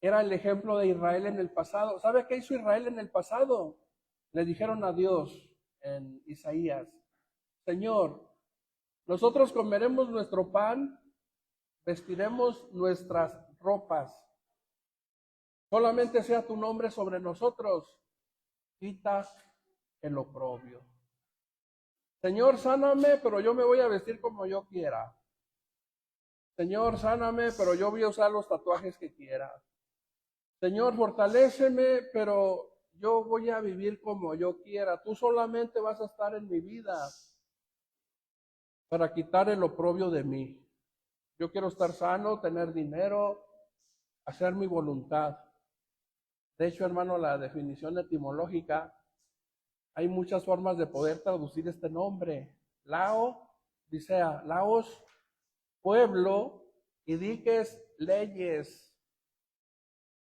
era el ejemplo de Israel en el pasado. ¿Sabe qué hizo Israel en el pasado? Le dijeron a Dios en Isaías, Señor, nosotros comeremos nuestro pan, vestiremos nuestras ropas. Solamente sea tu nombre sobre nosotros. Quita el oprobio. Señor, sáname, pero yo me voy a vestir como yo quiera. Señor, sáname, pero yo voy a usar los tatuajes que quiera. Señor, fortaléceme, pero yo voy a vivir como yo quiera. Tú solamente vas a estar en mi vida para quitar el oprobio de mí. Yo quiero estar sano, tener dinero, hacer mi voluntad. De hecho, hermano, la definición etimológica, hay muchas formas de poder traducir este nombre. Lao, dice Laos, pueblo, y diques, leyes.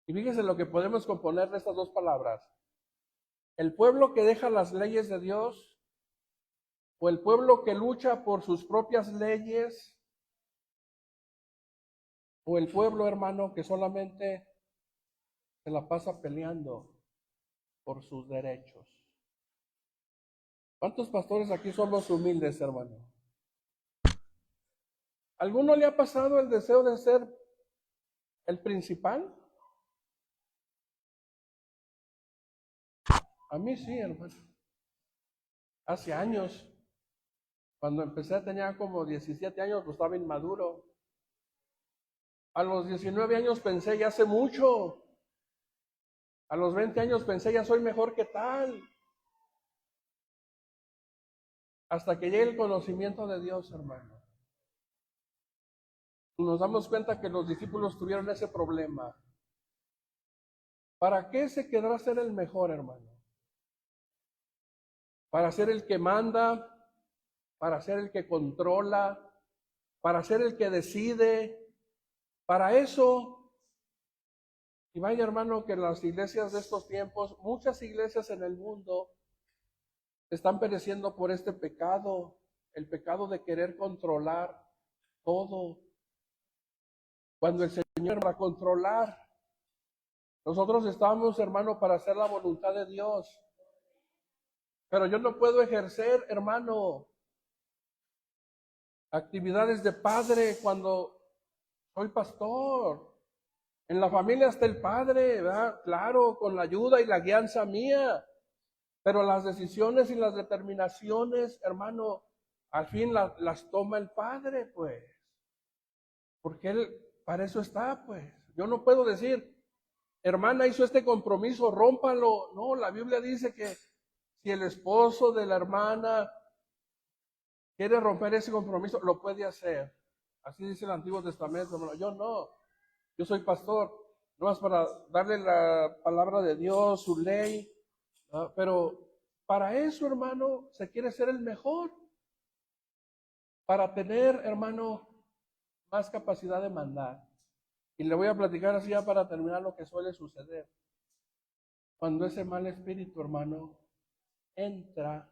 Y fíjese lo que podemos componer de estas dos palabras. El pueblo que deja las leyes de Dios, o el pueblo que lucha por sus propias leyes, o el pueblo, hermano, que solamente se la pasa peleando por sus derechos. ¿Cuántos pastores aquí somos humildes, hermano? ¿Alguno le ha pasado el deseo de ser el principal? A mí sí, hermano. Hace años, cuando empecé tenía como 17 años, pues estaba inmaduro. A los 19 años pensé, ya hace mucho. A los 20 años pensé, ya soy mejor que tal. Hasta que llegue el conocimiento de Dios, hermano. Nos damos cuenta que los discípulos tuvieron ese problema. ¿Para qué se quedará a ser el mejor, hermano? ¿Para ser el que manda? ¿Para ser el que controla? ¿Para ser el que decide? Para eso. Y vaya, hermano, que las iglesias de estos tiempos, muchas iglesias en el mundo, están pereciendo por este pecado, el pecado de querer controlar todo. Cuando el Señor va a controlar, nosotros estamos, hermano, para hacer la voluntad de Dios. Pero yo no puedo ejercer, hermano, actividades de padre cuando soy pastor. En la familia está el padre, ¿verdad? Claro, con la ayuda y la guianza mía. Pero las decisiones y las determinaciones, hermano, al fin las toma el padre, pues. Porque él, para eso está, pues. Yo no puedo decir, hermana hizo este compromiso, rómpalo. No, la Biblia dice que si el esposo de la hermana quiere romper ese compromiso, lo puede hacer. Así dice el Antiguo Testamento, hermano. Yo no, yo soy pastor, no más para darle la palabra de Dios, su ley, ¿no? Pero para eso, hermano, se quiere ser el mejor. Para tener, hermano, más capacidad de mandar. Y le voy a platicar así ya para terminar lo que suele suceder. Cuando ese mal espíritu, hermano, entra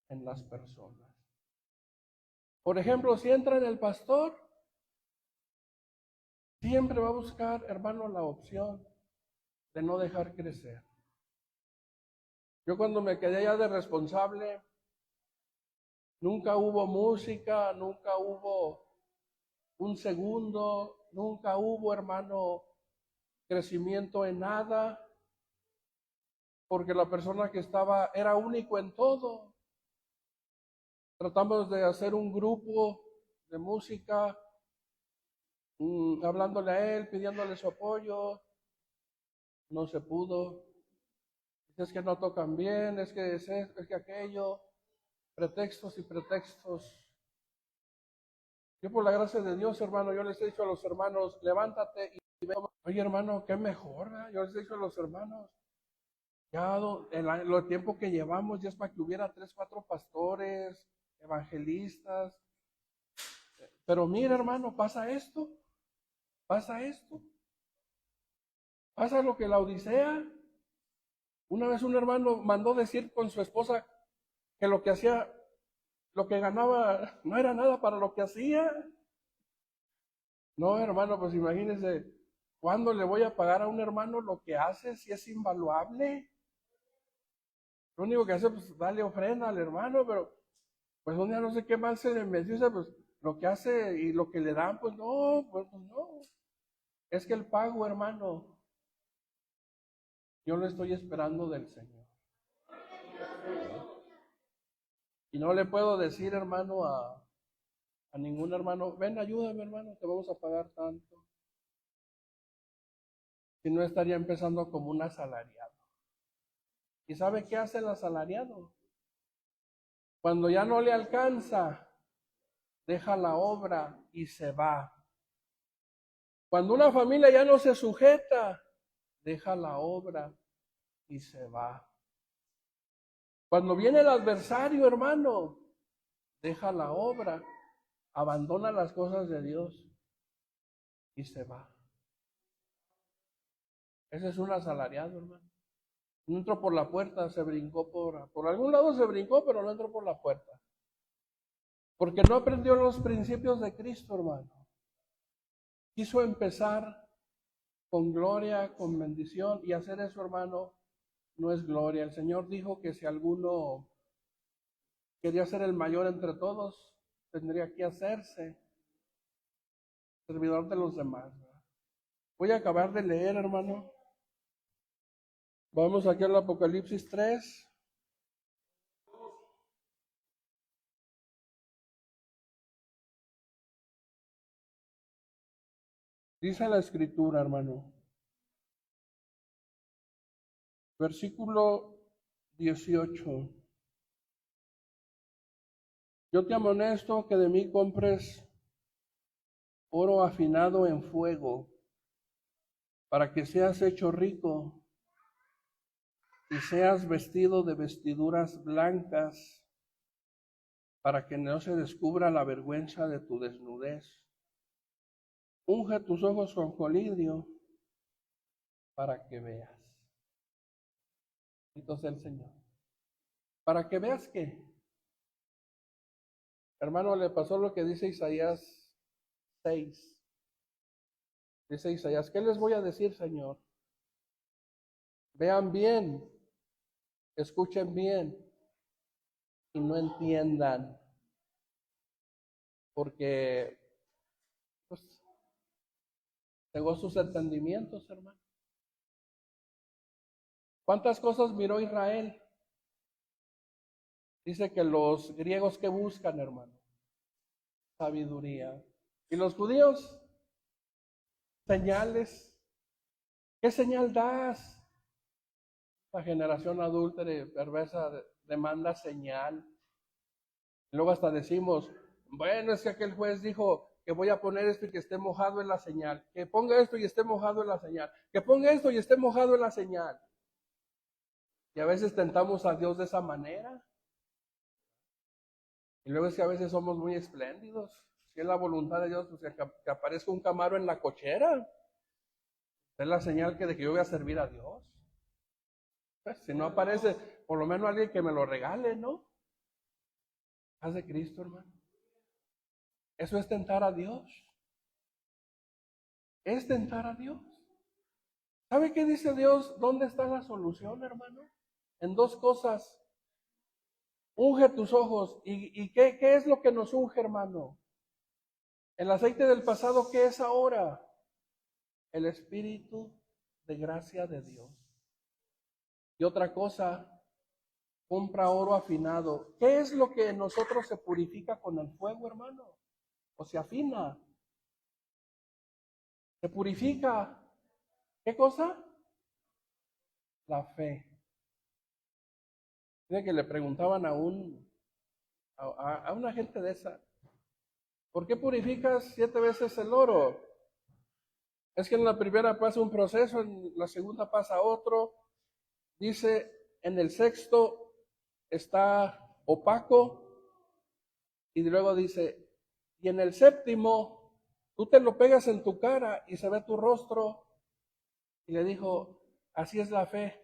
en las personas. Por ejemplo, si entra en el pastor, siempre va a buscar, hermano, la opción de no dejar crecer. Yo cuando me quedé ya de responsable, nunca hubo música, nunca hubo un segundo, nunca hubo, hermano, crecimiento en nada, porque la persona que estaba era único en todo. Tratamos de hacer un grupo de música, hablándole a él, pidiéndole su apoyo, no se pudo. Es que no tocan bien, es que aquello, pretextos y pretextos. Yo por la gracia de Dios, hermano, yo les he dicho a los hermanos, levántate y ve. Oye, hermano, qué mejor, ¿verdad? Yo les he dicho a los hermanos, ya el tiempo que llevamos ya es para que hubiera 3, 4 pastores, evangelistas. Pero mira, hermano, pasa esto, pasa esto, pasa lo que la Odisea. Una vez un hermano mandó decir con su esposa que lo que hacía, lo que ganaba, no era nada para lo que hacía. No, hermano, pues imagínese, ¿cuándo le voy a pagar a un hermano lo que hace si es invaluable? Lo único que hace, pues, darle ofrenda al hermano, pero pues un día no sé qué mal se le metió, pues lo que hace y lo que le dan, pues no, pues no. Es que el pago, hermano, yo lo estoy esperando del Señor. Y no le puedo decir, hermano, a ningún hermano, ven, ayúdame, hermano, te vamos a pagar tanto. Si no, estaría empezando como un asalariado. ¿Y sabe qué hace el asalariado? Cuando ya no le alcanza, deja la obra y se va. Cuando una familia ya no se sujeta, deja la obra y se va. Cuando viene el adversario, hermano, deja la obra, abandona las cosas de Dios y se va. Ese es un asalariado, hermano. No entró por la puerta, se brincó por algún lado se brincó, pero no entró por la puerta. Porque no aprendió los principios de Cristo, hermano. Quiso empezar con gloria, con bendición, y hacer eso, hermano, no es gloria. El Señor dijo que si alguno quería ser el mayor entre todos, tendría que hacerse servidor de los demás. Voy a acabar de leer, hermano, Vamos aquí al Apocalipsis 3. Dice la escritura, hermano. Versículo 18. Yo te amonesto que de mí compres oro afinado en fuego, para que seas hecho rico y seas vestido de vestiduras blancas, para que no se descubra la vergüenza de tu desnudez. Unge tus ojos con colidrio para que veas. Entonces el Señor. Para que veas que, hermano, le pasó lo que dice Isaías 6. Dice Isaías, ¿qué les voy a decir, Señor? Vean bien, escuchen bien y no entiendan, porque pues, cegó sus entendimientos, hermano. ¿Cuántas cosas miró Israel? Dice que los griegos que buscan, hermano, sabiduría. ¿Y los judíos? Señales. ¿Qué señal das? La generación adúltera y perversa demanda señal. Luego hasta decimos, bueno, es que aquel juez dijo que voy a poner esto y que esté mojado en la señal. Que ponga esto y esté mojado en la señal. Que ponga esto y esté mojado en la señal. Y a veces tentamos a Dios de esa manera. Y luego es que a veces somos muy espléndidos. Si es la voluntad de Dios, pues que aparezca un Camaro en la cochera. Es la señal de que yo voy a servir a Dios. Pues, si no aparece, por lo menos alguien que me lo regale, ¿no? Haz de Cristo, hermano. Eso es tentar a Dios. Es tentar a Dios. ¿Sabe qué dice Dios? ¿Dónde está la solución, hermano? En dos cosas. Unge tus ojos. ¿Y qué es lo que nos unge, hermano? El aceite del pasado, ¿qué es ahora? El Espíritu de gracia de Dios. Y otra cosa, compra oro afinado. ¿Qué es lo que en nosotros se purifica con el fuego, hermano? O se afina. Se purifica. ¿Qué cosa? La fe. Tiene que le preguntaban a una gente de esa, ¿por qué purificas 7 veces el oro? Es que en la primera pasa un proceso, en la segunda pasa otro. Dice, en el sexto está opaco. Y luego dice, y en el séptimo, tú te lo pegas en tu cara y se ve tu rostro. Y le dijo, así es la fe.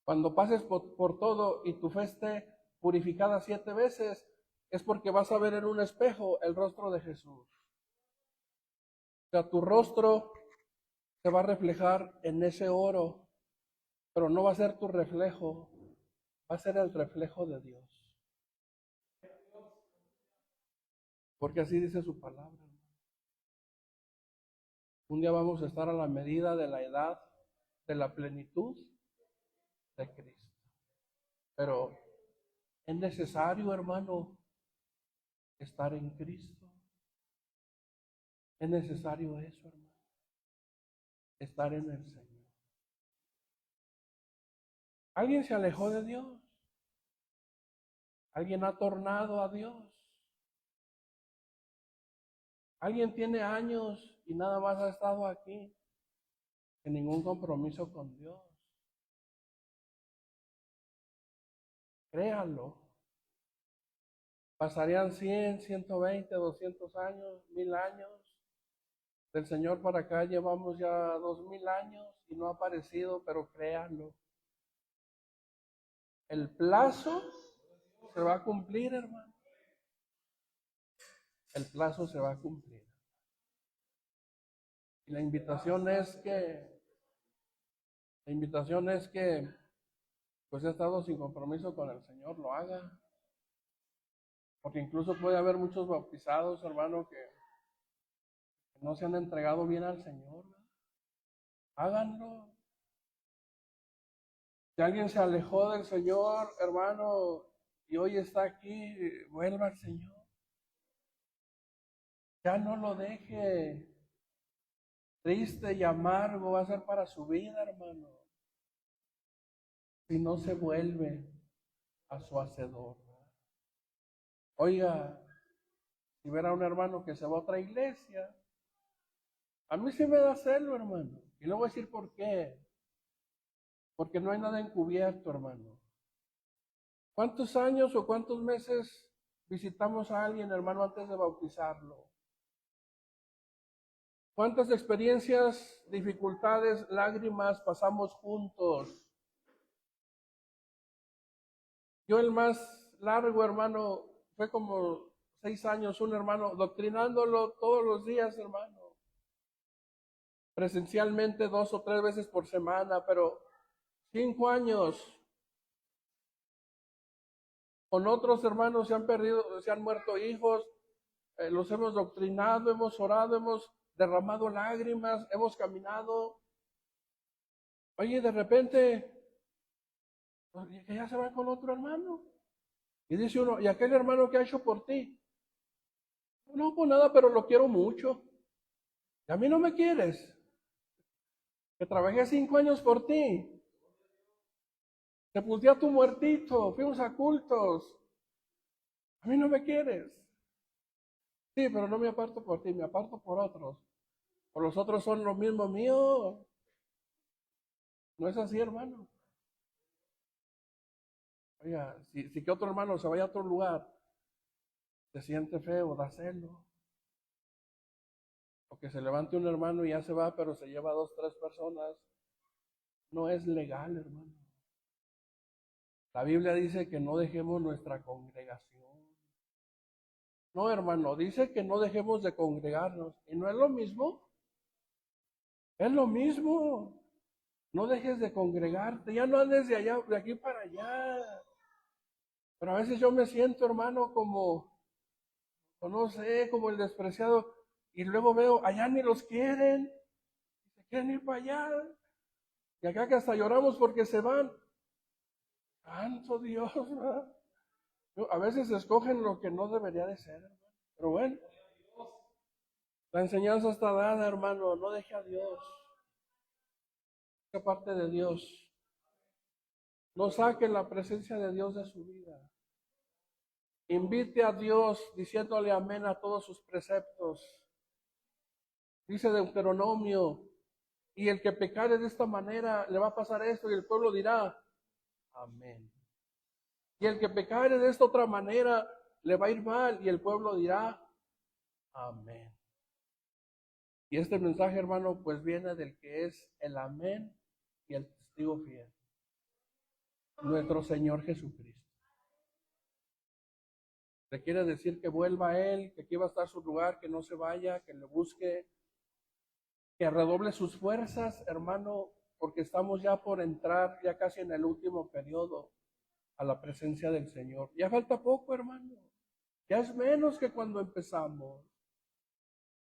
Cuando pases por todo y tu fe esté purificada 7 veces, es porque vas a ver en un espejo el rostro de Jesús. O sea, tu rostro se va a reflejar en ese oro, pero no va a ser tu reflejo, va a ser el reflejo de Dios. Porque así dice su palabra. Un día vamos a estar a la medida de la edad, de la plenitud de Cristo. Pero es necesario, hermano, estar en Cristo. Es necesario eso, hermano. Estar en el Señor. ¿Alguien se alejó de Dios? ¿Alguien ha tornado a Dios? ¿Alguien tiene años y nada más ha estado aquí sin ningún compromiso con Dios? Créanlo. Pasarían 100, 120, 200 años, 1000 años. Del Señor para acá llevamos ya 2000 años y no ha aparecido, pero créanlo. El plazo se va a cumplir, hermano. El plazo se va a cumplir. Y la invitación es pues he estado sin compromiso con el Señor, lo haga. Porque incluso puede haber muchos bautizados, hermano, que no se han entregado bien al Señor, ¿no? Háganlo. Si alguien se alejó del Señor, hermano, y hoy está aquí, vuelva al Señor. Ya no lo deje. Triste y amargo va a ser para su vida, hermano, si no se vuelve a su hacedor. Oiga, si verá a un hermano que se va a otra iglesia, a mí sí me da celo, hermano. Y le voy a decir por qué. Porque no hay nada encubierto, hermano. ¿Cuántos años o cuántos meses visitamos a alguien, hermano, antes de bautizarlo? ¿Cuántas experiencias, dificultades, lágrimas pasamos juntos? Yo el más largo, hermano, fue como 6 años, un hermano, doctrinándolo todos los días, hermano. Presencialmente 2 o 3 veces por semana, pero 5 años. Con otros hermanos se han muerto hijos, los hemos doctrinado, hemos orado, hemos derramado lágrimas, hemos caminado. Oye, de repente, que ya se va con otro hermano. Y dice uno, ¿y aquel hermano qué ha hecho por ti? No, pues nada, pero lo quiero mucho. Y a mí no me quieres. Que trabajé 5 años por ti. Sepulté a tu muertito, fuimos a cultos. A mí no me quieres. Sí, pero no me aparto por ti, me aparto por otros. O los otros son lo mismo mío. No es así, hermano. Oiga, si que otro hermano se vaya a otro lugar, se siente feo, da celo. O que se levante un hermano y ya se va, pero se lleva 2, 3 personas. No es legal, hermano. La Biblia dice que no dejemos nuestra congregación. No, hermano, dice que no dejemos de congregarnos. ¿Y no es lo mismo? Es lo mismo. No dejes de congregarte. Ya no andes de allá, de aquí para allá. Pero a veces yo me siento, hermano, como, o no sé, como el despreciado. Y luego veo, allá ni los quieren. Se quieren ir para allá. Y acá que hasta lloramos porque se van. Santo Dios, ¿verdad? A veces escogen lo que no debería de ser, hermano. Pero bueno, la enseñanza está dada, hermano. No deje a Dios. Que parte de Dios. No saque la presencia de Dios de su vida. Invite a Dios diciéndole amén a todos sus preceptos. Dice Deuteronomio, y el que pecare de esta manera le va a pasar esto, y el pueblo dirá amén. Y el que pecare de esta otra manera le va a ir mal, y el pueblo dirá amén. Y este mensaje, hermano, pues viene del que es el amén y el testigo fiel, nuestro Señor Jesucristo. Le quiere decir que vuelva a Él, que aquí va a estar su lugar, que no se vaya, que le busque, que redoble sus fuerzas, hermano, porque estamos ya por entrar, ya casi en el último periodo, a la presencia del Señor. Ya falta poco, hermano. Ya es menos que cuando empezamos.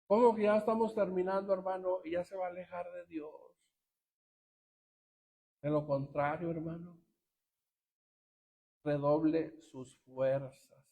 Como que ya estamos terminando, hermano, y ya se va a alejar de Dios. De lo contrario, hermano, redoble sus fuerzas.